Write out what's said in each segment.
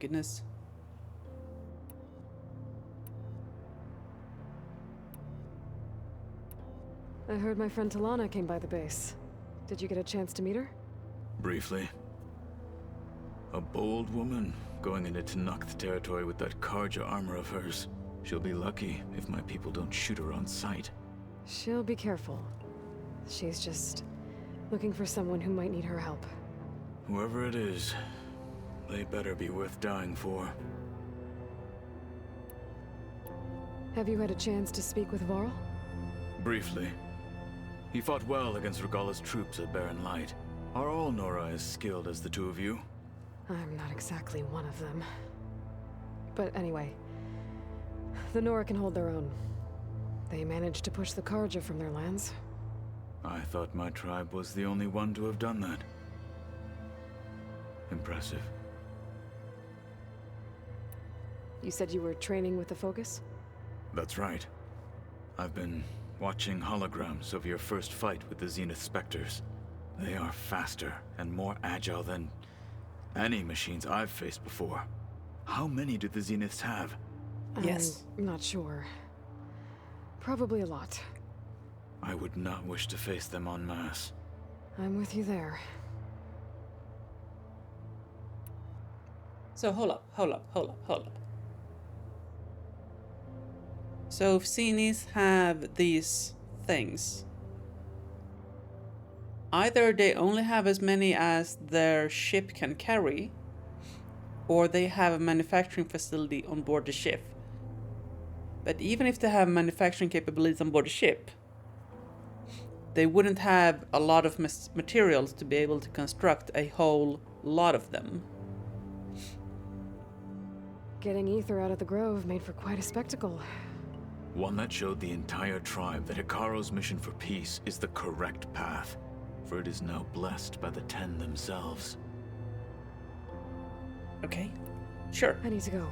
Goodness. I heard my friend Talana came by the base. Did you get a chance to meet her? Briefly. A bold woman going into Tanakh territory with that Karja armor of hers. She'll be lucky if my people don't shoot her on sight. She'll be careful. She's just looking for someone who might need her help. Whoever it is, they better be worth dying for. Have you had a chance to speak with Varl? Briefly. He fought well against Regalla's troops at Barren Light. Are all Nora as skilled as the two of you? I'm not exactly one of them. But anyway, the Nora can hold their own. They managed to push the Karja from their lands. I thought my tribe was the only one to have done that. Impressive. You said you were training with the Focus? That's right. I've been watching holograms of your first fight with the Zenith Spectres. They are faster and more agile than any machines I've faced before. How many do the Zeniths have? Yes. I'm not sure. Probably a lot. I would not wish to face them en masse. I'm with you there. So hold up. So if Zeniths have these things, either they only have as many as their ship can carry, or they have a manufacturing facility on board the ship. But even if they have manufacturing capabilities on board the ship, they wouldn't have a lot of materials to be able to construct a whole lot of them. Getting Ether out of the Grove made for quite a spectacle. One that showed the entire tribe that Hikaru's mission for peace is the correct path, for it is now blessed by the Ten themselves. Okay, sure. I need to go.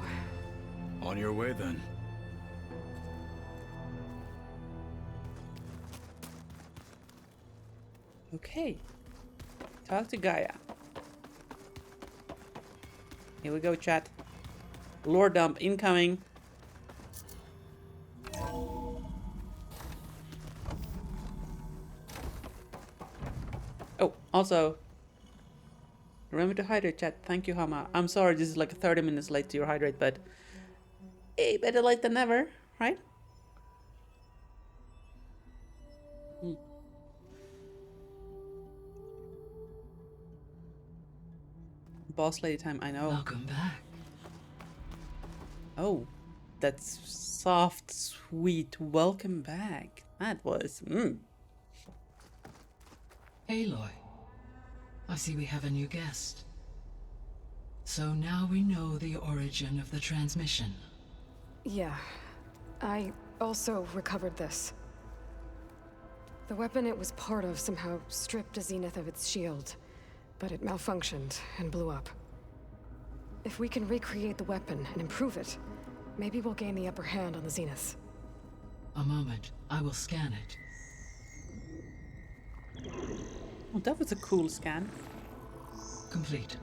On your way then. Okay. Talk to Gaia. Here we go, chat. Lore dump incoming. Oh, also, remember to hydrate, chat. Thank you, Hama. I'm sorry this is like 30 minutes late to your hydrate, but hey, better late than never, right? Boss lady time, I know. Welcome back. Oh, that's soft, sweet welcome back. That was, Aloy, I see we have a new guest. So now we know the origin of the transmission. Yeah. I also recovered this. The weapon it was part of somehow stripped a Zenith of its shield, but it malfunctioned and blew up. If we can recreate the weapon and improve it, maybe we'll gain the upper hand on the Zeniths. A moment, I will scan it. oh, that was a cool scan. Complete.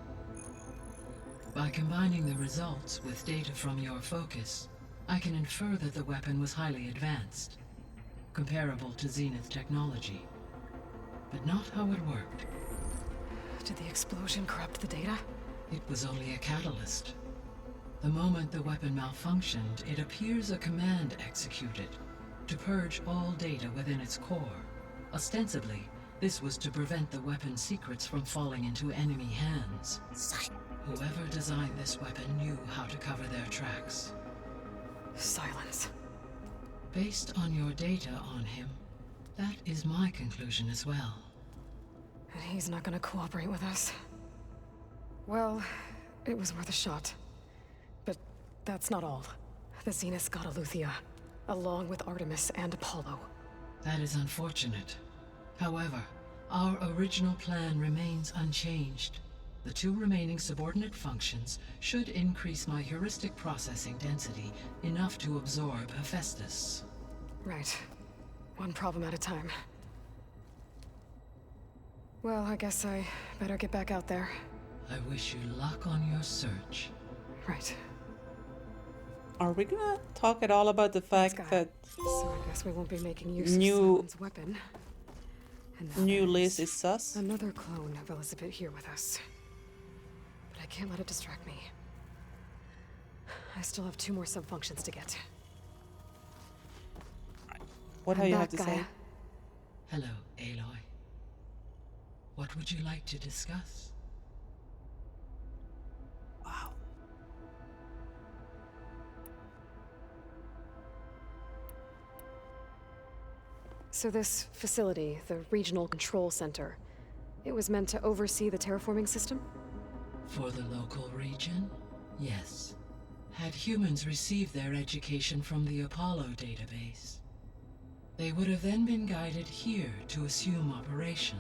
By combining the results with data from your focus, I can infer that the weapon was highly advanced, comparable to Zenith technology, but not how it worked. Did the explosion corrupt the data? It was only a catalyst. The moment the weapon malfunctioned, it appears a command executed to purge all data within its core. Ostensibly, this was to prevent the weapon's secrets from falling into enemy hands. Whoever designed this weapon knew how to cover their tracks. Silence. Based on your data on him, that is my conclusion as well. And he's not gonna cooperate with us. Well, it was worth a shot. But that's not all. The Zeniths got Aletheia, along with Artemis and Apollo. That is unfortunate. However, our original plan remains unchanged. The two remaining subordinate functions should increase my heuristic processing density enough to absorb Hephaestus. Right. One problem at a time. Well, I guess I better get back out there. I wish you luck on your search. Right. Are we gonna talk at all about the fact Guy. that So I guess we won't be making use New- of Simon's weapon. And now new there Liz is sus? another clone of Elizabeth here with us. But I can't let it distract me. I still have 2 more subfunctions to get. What do I'm you back, have to say? Gaia. Hello, Aloy. What would you like to discuss? Wow. So this facility, the Regional Control Center, it was meant to oversee the terraforming system? For the local region? Yes. Had humans received their education from the Apollo database, they would have then been guided here to assume operation.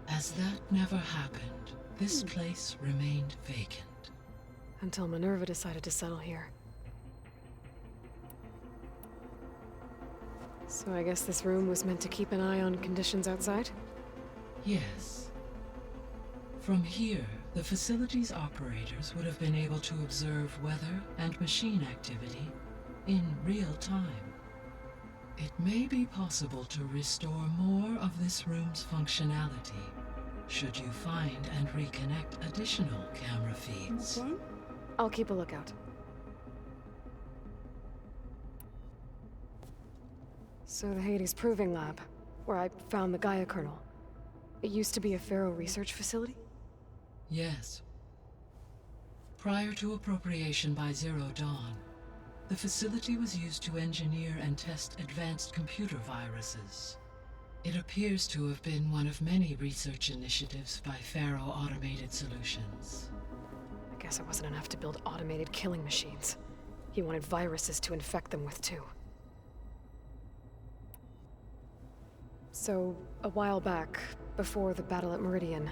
As that never happened, this place remained vacant. Until Minerva decided to settle here. So I guess this room was meant to keep an eye on conditions outside? Yes. From here, the facility's operators would have been able to observe weather and machine activity in real time. It may be possible to restore more of this room's functionality, should you find and reconnect additional camera feeds. Okay. I'll keep a lookout. So the Hades Proving Lab, where I found the Gaia Kernel. It used to be a Pharaoh research facility? Yes. Prior to appropriation by Zero Dawn, the facility was used to engineer and test advanced computer viruses. It appears to have been one of many research initiatives by Pharaoh Automated Solutions. I guess it wasn't enough to build automated killing machines. He wanted viruses to infect them with too. So, a while back, before the battle at Meridian,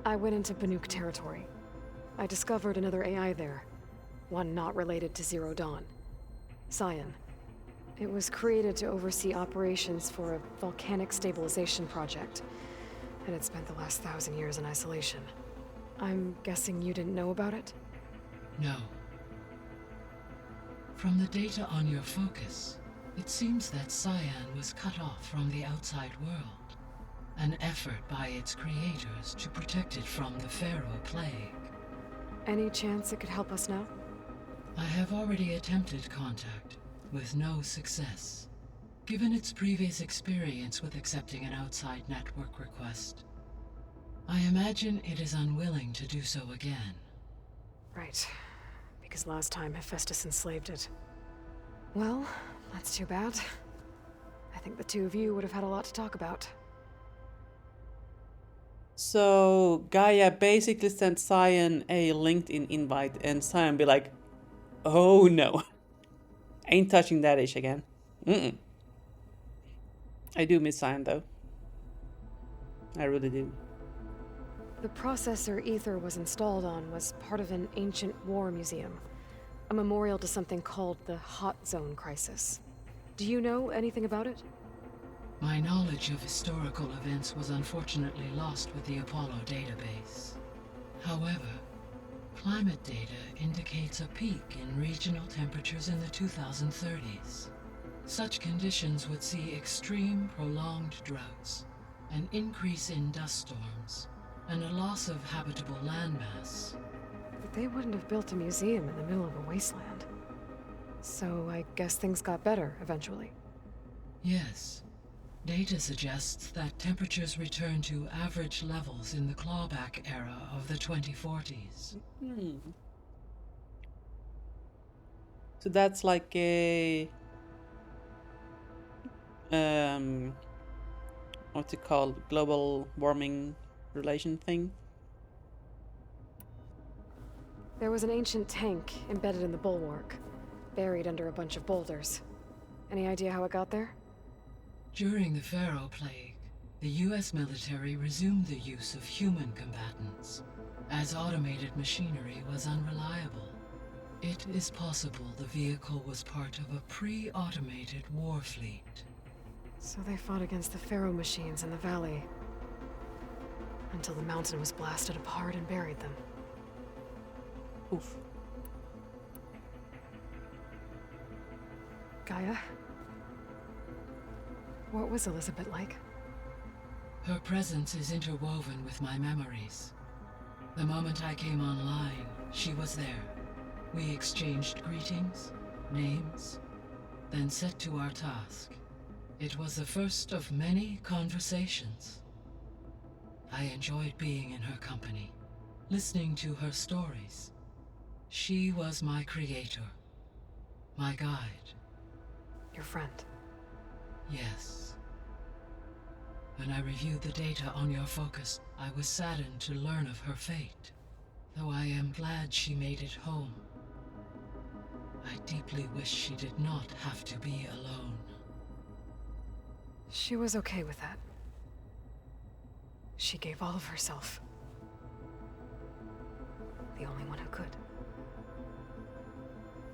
I went into Banuk territory. I discovered another AI there, one not related to Zero Dawn. Cyan. It was created to oversee operations for a volcanic stabilization project, and it spent the last 1,000 years in isolation. I'm guessing you didn't know about it? No. From the data on your focus, it seems that Cyan was cut off from the outside world. An effort by its creators to protect it from the Pharaoh plague. Any chance it could help us now? I have already attempted contact, with no success. Given its previous experience with accepting an outside network request, I imagine it is unwilling to do so again. Right. Because last time Hephaestus enslaved it. Well, that's too bad. I think the 2 of you would have had a lot to talk about. So Gaia basically sent Cyan a LinkedIn invite and Cyan be like, oh no. Ain't touching that ish again. Mm-mm. I do miss Cyan though. I really do. The processor Ether was installed on was part of an ancient war museum. A memorial to something called the Hot Zone Crisis. Do you know anything about it? My knowledge of historical events was unfortunately lost with the Apollo database. However, climate data indicates a peak in regional temperatures in the 2030s. Such conditions would see extreme, prolonged droughts, an increase in dust storms, and a loss of habitable landmass. But they wouldn't have built a museum in the middle of a wasteland. So I guess things got better eventually. Yes. Data suggests that temperatures returned to average levels in the clawback era of the 2040s. So that's like a what's it called? Global warming relation thing? There was an ancient tank embedded in the bulwark, buried under a bunch of boulders. Any idea how it got there? During the Pharaoh plague, the US military resumed the use of human combatants, as automated machinery was unreliable. It is possible the vehicle was part of a pre-automated war fleet. So they fought against the Pharaoh machines in the valley, until the mountain was blasted apart and buried them. Oof. Gaia? What was Elizabeth like? Her presence is interwoven with my memories. The moment I came online, she was there. We exchanged greetings, names, then set to our task. It was the first of many conversations. I enjoyed being in her company, listening to her stories. She was my creator, my guide. Your friend. Yes. When I reviewed the data on your focus, I was saddened to learn of her fate, though I am glad she made it home. I deeply wish she did not have to be alone. She was okay with that. She gave all of herself. The only one who could.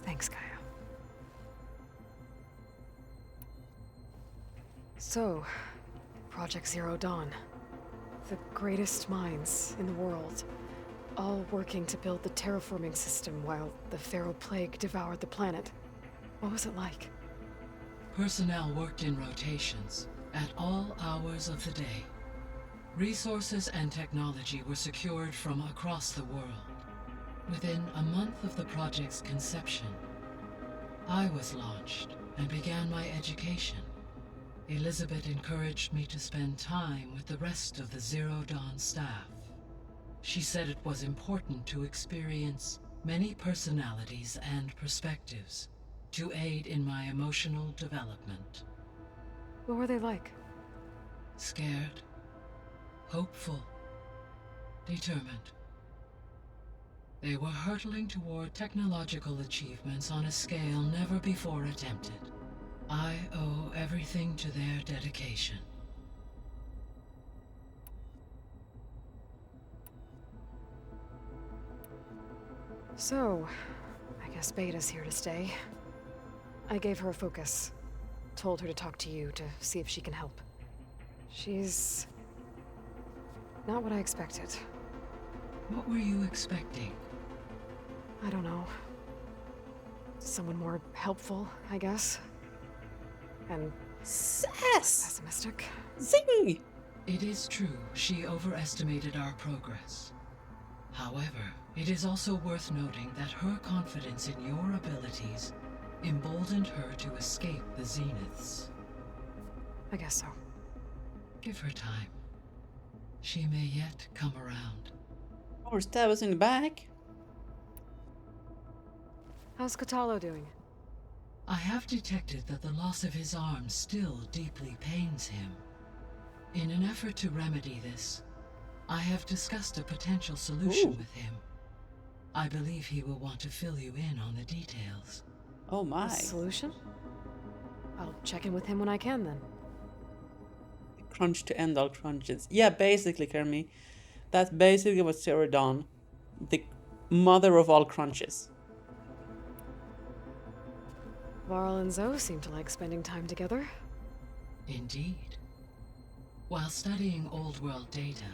Thanks, Gaia. So, Project Zero Dawn. The greatest minds in the world, all working to build the terraforming system while the Pharaoh Plague devoured the planet. What was it like? Personnel worked in rotations, at all hours of the day. Resources and technology were secured from across the world. Within a month of the project's conception, I was launched and began my education. Elizabeth encouraged me to spend time with the rest of the Zero Dawn staff. She said it was important to experience many personalities and perspectives to aid in my emotional development. What were they like? Scared, hopeful, determined. They were hurtling toward technological achievements on a scale never before attempted. I owe everything to their dedication. So, I guess Beta's here to stay. I gave her a focus. Told her to talk to you to see if she can help. She's not what I expected. What were you expecting? I don't know. Someone more helpful, I guess. And Sass! pessimistic. Zing! It is true she overestimated our progress. However, it is also worth noting that her confidence in your abilities emboldened her to escape the Zeniths. I guess so. Give her time. She may yet come around. Or stab us in the back. How's Katalo doing? I have detected that the loss of his arm still deeply pains him. In an effort to remedy this, I have discussed a potential solution with him. I believe he will want to fill you in on the details. Oh my. A solution? I'll check in with him when I can then. Crunch to end all crunches. Yeah, basically, Kermi. That's basically what Zero Dawn, the mother of all crunches. Varl and Zoe seem to like spending time together. Indeed. While studying old world data,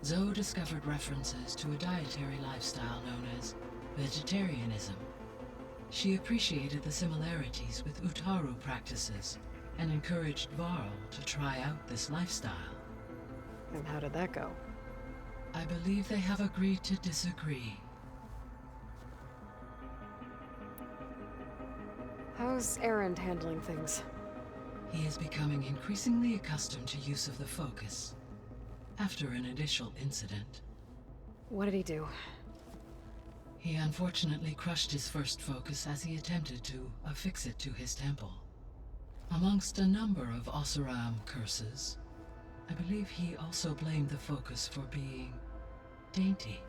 Zoe discovered references to a dietary lifestyle known as vegetarianism. She appreciated the similarities with Utaru practices and encouraged Varl to try out this lifestyle. And how did that go? I believe they have agreed to disagree. How's Erend handling things? He is becoming increasingly accustomed to use of the focus after an initial incident. What did he do? He unfortunately crushed his first focus as he attempted to affix it to his temple. Amongst a number of Oseram curses, I believe he also blamed the focus for being dainty.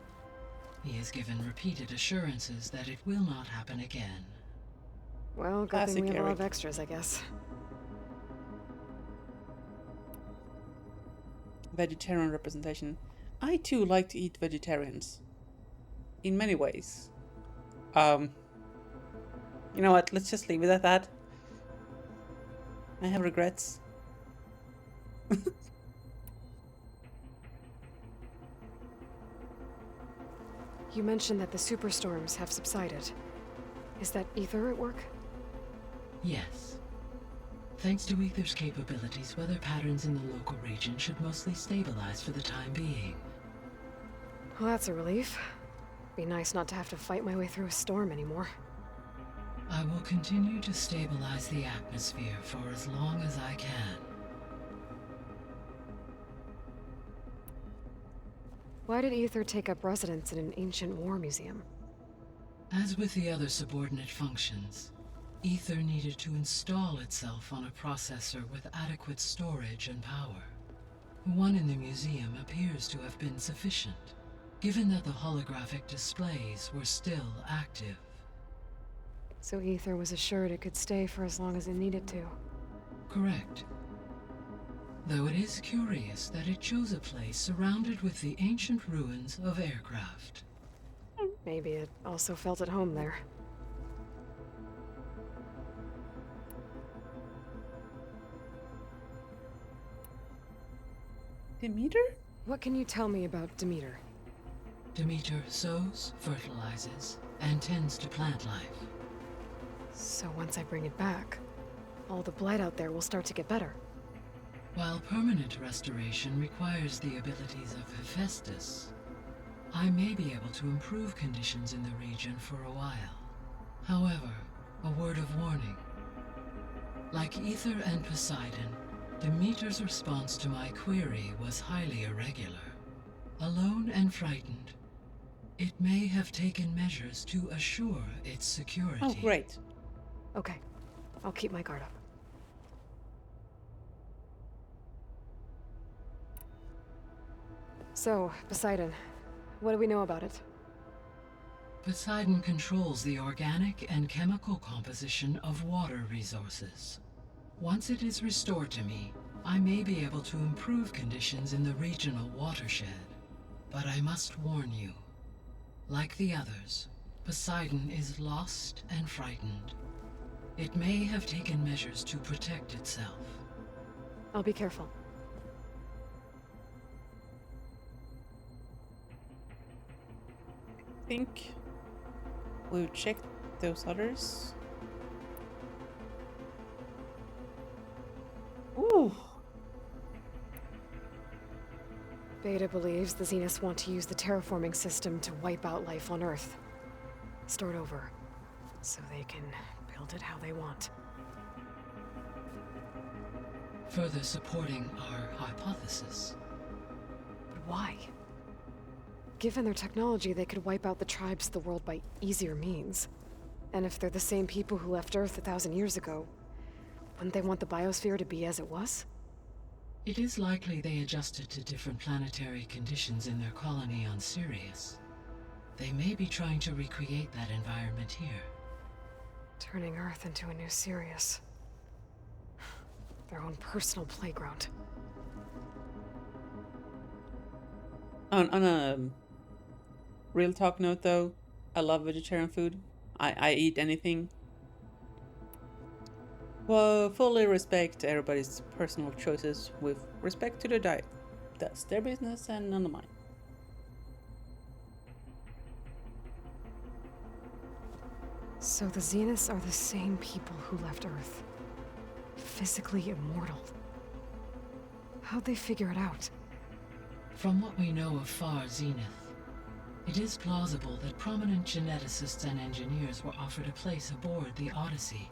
He has given repeated assurances that it will not happen again. Well, good Classic thing we have a lot of Eric. extras, I guess. Vegetarian representation. I too like to eat vegetarians. In many ways. You know what? Let's just leave it at that. I have regrets. You mentioned that the superstorms have subsided. Is that ether at work? Yes. Thanks to Ether's capabilities, weather patterns in the local region should mostly stabilize for the time being. Well, that's a relief. Be nice not to have to fight my way through a storm anymore. I will continue to stabilize the atmosphere for as long as I can. Why did Ether take up residence in an ancient war museum? As with the other subordinate functions, Ether needed to install itself on a processor with adequate storage and power. One in the museum appears to have been sufficient, given that the holographic displays were still active. So Ether was assured it could stay for as long as it needed to. Correct. Though it is curious that it chose a place surrounded with the ancient ruins of aircraft. Maybe it also felt at home there. Demeter? What can you tell me about Demeter? Demeter sows, fertilizes, and tends to plant life. So once I bring it back, all the blight out there will start to get better. While permanent restoration requires the abilities of Hephaestus, I may be able to improve conditions in the region for a while. However, a word of warning. Like Ether and Poseidon, Demeter's response to my query was highly irregular. Alone and frightened, it may have taken measures to assure its security. Oh, great. Okay, I'll keep my guard up. So, Poseidon, what do we know about it? Poseidon controls the organic and chemical composition of water resources. Once it is restored to me, I may be able to improve conditions in the regional watershed. But I must warn you, like the others, Poseidon is lost and frightened. It may have taken measures to protect itself. I'll be careful. I think we've checked those others. Ooh. Beta believes the Zeniths want to use the terraforming system to wipe out life on Earth. Start over, so they can build it how they want. Further supporting our hypothesis. But why? Given their technology, they could wipe out the tribes of the world by easier means. And if they're the same people who left Earth 1,000 years ago, wouldn't they want the biosphere to be as it was? It is likely they adjusted to different planetary conditions in their colony on Sirius. They may be trying to recreate that environment here. Turning Earth into a new Sirius. Their own personal playground. On a real talk note though, I love vegetarian food. I eat anything. Well, fully respect everybody's personal choices with respect to their diet. That's their business and none of mine. So the Zeniths are the same people who left Earth. Physically immortal. How'd they figure it out? From what we know of Far Zenith, it is plausible that prominent geneticists and engineers were offered a place aboard the Odyssey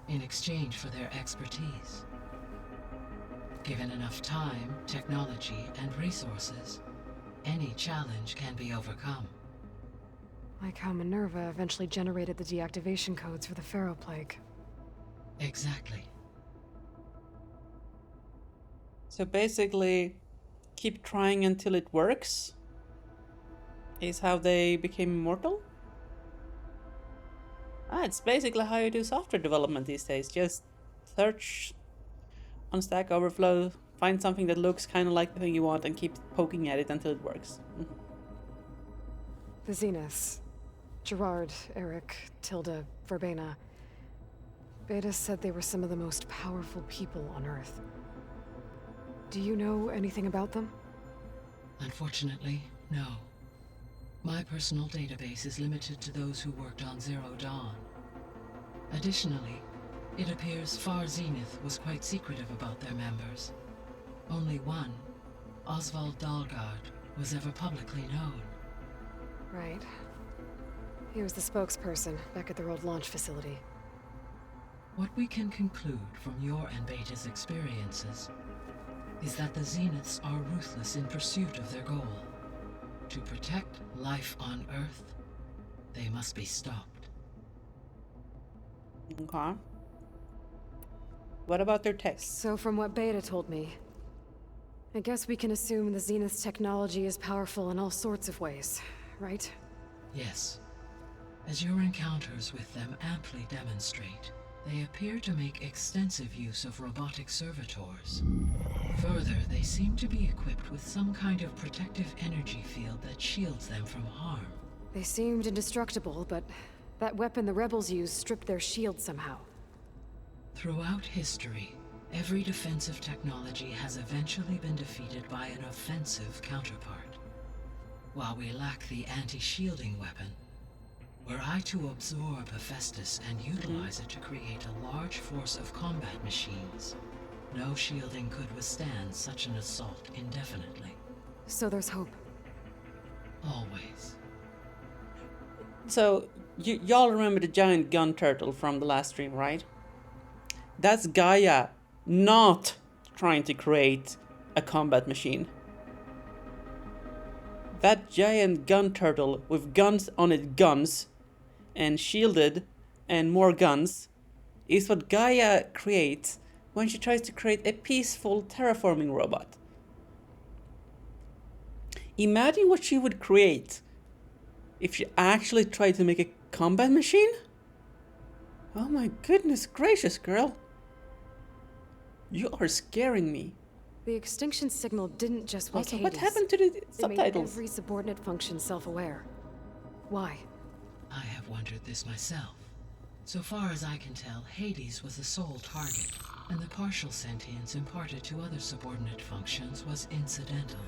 in exchange for their expertise. Given enough time, technology, and resources, any challenge can be overcome. Like how Minerva eventually generated the deactivation codes for the Pharaoh Plague. Exactly. So basically, keep trying until it works is how they became immortal? It's basically how you do software development these days. Just search on Stack Overflow, find something that looks kind of like the thing you want and keep poking at it until it works. The Zeniths. Gerard, Eric, Tilda, Verbena. Beta said they were some of the most powerful people on Earth. Do you know anything about them? Unfortunately, no. My personal database is limited to those who worked on Zero Dawn. Additionally, It appears Far Zenith was quite secretive about their members. Only one, Oswald Dahlgard, was ever publicly known. Right. He was the spokesperson back at their old launch facility. What we can conclude from your and Beta's experiences is that the Zeniths are ruthless in pursuit of their goal. To protect life on Earth, they must be stopped. Okay. What about their tech? So from what Beta told me, I guess we can assume the Zenith's technology is powerful in all sorts of ways, right? Yes. As your encounters with them amply demonstrate, they appear to make extensive use of robotic servitors. Further, they seem to be equipped with some kind of protective energy field that shields them from harm. They seemed indestructible, but that weapon the rebels used stripped their shield somehow. Throughout history, every defensive technology has eventually been defeated by an offensive counterpart. While we lack the anti-shielding weapon, were I to absorb Hephaestus and utilize it to create a large force of combat machines, no shielding could withstand such an assault indefinitely. So there's hope. Always. So, y'all remember the giant gun turtle from the last stream, right? That's Gaia not trying to create a combat machine. That giant gun turtle with guns on its guns and shielded and more guns is what Gaia creates when she tries to create a peaceful terraforming robot. Imagine what she would create if she actually tried to make a combat machine? Oh my goodness gracious, girl. You are scaring me. The extinction signal didn't just wake Also, Hades. what happened to the It made subtitles? every subordinate function self-aware. Why? I have wondered this myself. So far as I can tell, Hades was the sole target, and the partial sentience imparted to other subordinate functions was incidental.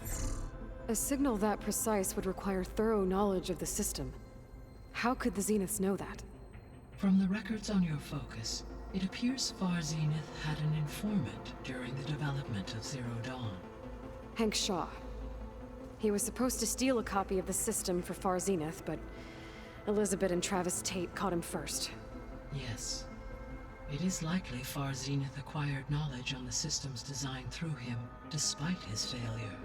A signal that precise would require thorough knowledge of the system. How could the Zeniths know that? From the records on your focus, it appears Far Zenith had an informant during the development of Zero Dawn. Hank Shaw. He was supposed to steal a copy of the system for Far Zenith, but Elizabeth and Travis Tate caught him first. Yes. It is likely Far Zenith acquired knowledge on the system's design through him, despite his failure.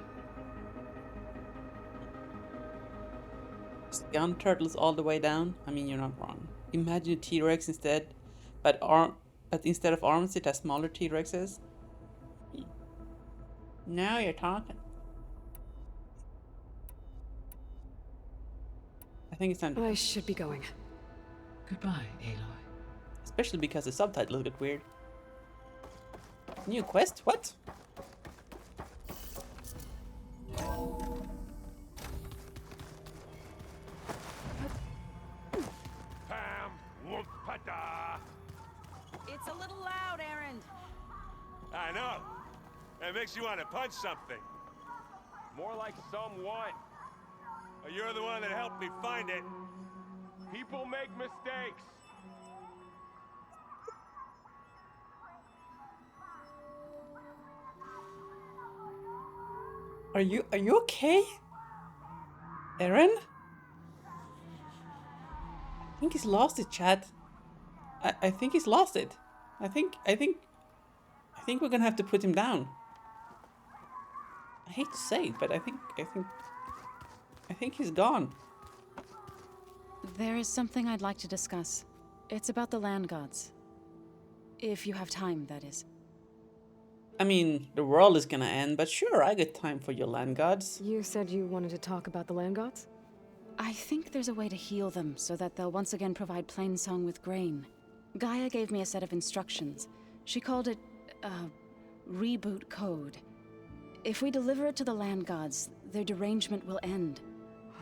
Gun turtles all the way down? I mean, you're not wrong. Imagine a T-Rex instead, but instead of arms, it has smaller T-Rexes. Now you're talking. I think it's time to... I should be going. Goodbye, Aloy. Especially because the subtitles get weird. New quest? What? Pam, whoop-pada. It's a little loud, Aaron. I know. It makes you want to punch something. More like someone. You're the one that helped me find it. People make mistakes. Are you okay? Aaron? I think he's lost it, chat. I think he's lost it. I think we're gonna have to put him down. I hate to say it, but I think he's gone. There is something I'd like to discuss. It's about the land gods. If you have time, that is. I mean, the world is gonna end, but sure, I got time for your land gods. You said you wanted to talk about the land gods? I think there's a way to heal them so that they'll once again provide Plainsong with grain. Gaia gave me a set of instructions. She called it, reboot code. If we deliver it to the land gods, their derangement will end.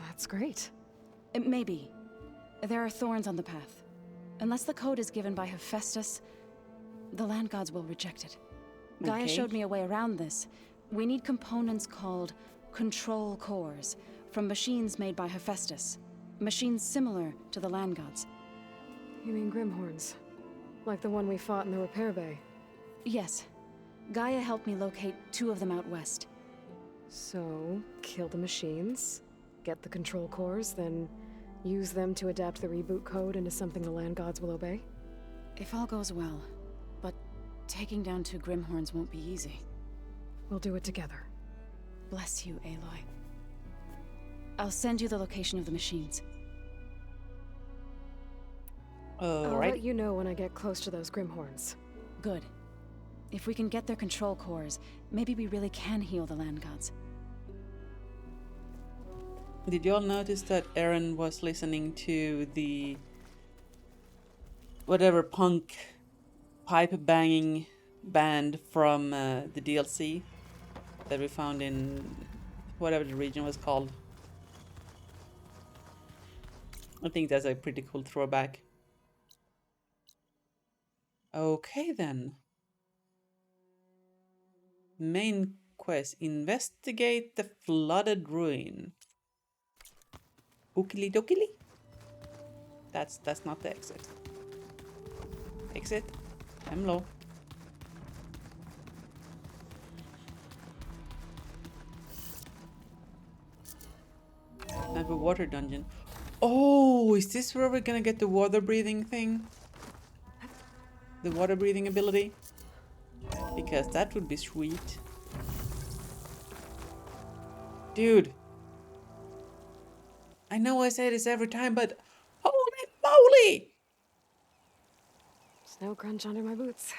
That's great. Maybe. There are thorns on the path. Unless the code is given by Hephaestus, the land gods will reject it. Gaia Okay. showed me a way around this. We need components called control cores from machines made by Hephaestus. Machines similar to the land gods. You mean Grimhorns? Like the one we fought in the repair bay. Yes. Gaia helped me locate 2 of them out west. So, kill the machines, get the control cores, then use them to adapt the reboot code into something the land gods will obey? If all goes well. But taking down 2 Grimhorns won't be easy. We'll do it together. Bless you, Aloy. I'll send you the location of the machines. I'll Alright. let you know when I get close to those Grimhorns. Good. If we can get their control cores, maybe we really can heal the land gods. Did y'all notice that Aaron was listening to the whatever punk pipe banging band from the DLC that we found in whatever the region was called? I think that's a pretty cool throwback. Okay then. Main quest: investigate the flooded ruin. Ookily dokily? That's not the exit. Exit. I'm low. I have a water dungeon. Oh, is this where we're gonna get the water breathing thing? The water breathing ability? Because that would be sweet. Dude. I know I say this every time, but holy moly! Snow crunch under my boots.